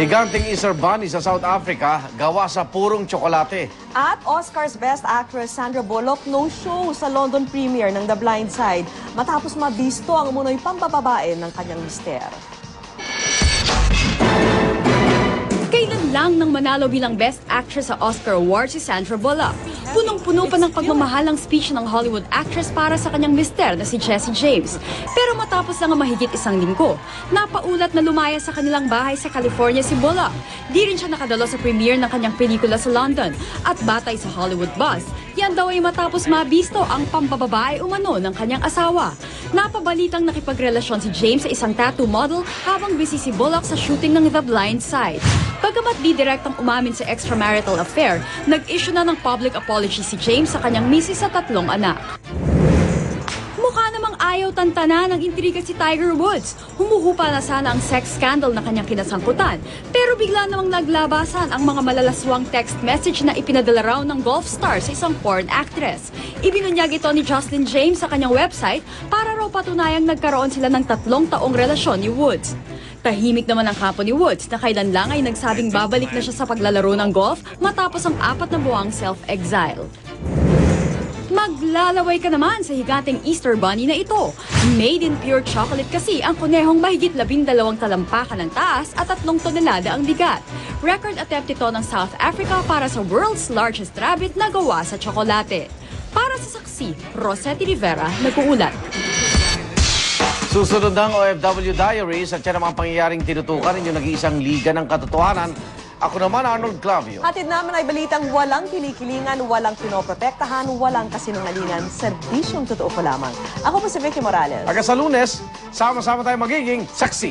Higanting Easter Bunny sa South Africa, gawa sa purong tsokolate. At Oscars Best Actress Sandra Bullock no-show sa London premiere ng The Blind Side matapos mabisto ang umunoy pambababae ng kanyang mister. Kailan lang nang manalo bilang Best Actress sa Oscar Award si Sandra Bullock. Punong-puno pa ng pagmamahal ang speech ng Hollywood actress para sa kanyang mister na si Jesse James. Pero matapos lang ang mahigit isang linggo, napaulat na lumaya sa kanilang bahay sa California si Bullock. Di rin siya nakadalo sa premiere ng kanyang pelikula sa London. At batay sa Hollywood Buzz, yan daw ay matapos mabisto ang pambababae umano ng kanyang asawa. Napabalitang nakipagrelasyon si James sa isang tattoo model habang busy si Bullock sa shooting ng The Blind Side. Bagamat di direktang umamin sa extramarital affair, nag-issue na ng public apology si James sa kanyang misis sa 3 anak. Mukha namang ayaw tantana ng intriga si Tiger Woods. Humuhupa na sana ang sex scandal na kanyang kinasangkutan. Pero bigla namang naglabasan ang mga malalaswang text message na ipinadala raw ng golf star sa isang porn actress. Ibinunyag ito ni Jocelyn James sa kanyang website para raw patunayang nagkaroon sila ng 3 taong relasyon ni Woods. Tahimik naman ang kampo ni Woods na kailan lang ay nagsabing babalik na siya sa paglalaro ng golf matapos ang 4 na buwang self-exile. Maglalaway ka naman sa higanting Easter Bunny na ito. Made in pure chocolate kasi ang kunehong mahigit 12 talampakan ng taas at 3 tonelada ang bigat. Record attempt ito ng South Africa para sa world's largest rabbit na gawa sa tsokolate. Para sa saksi, Rosetti Rivera, nag-uulat. Susunod ng OFW Diaries at yan ang mga pangyayaring tinutukan ninyo nag-iisang liga ng katotohanan. Ako naman, Arnold Clavio. Hatid naman ay balitang walang kinikilingan, walang pinoprotektahan, walang kasinungalingan, serbisyong totoo pa lamang. Ako po si Vicky Morales. Hanggang sa Lunes, sama-sama tayo magiging saksi.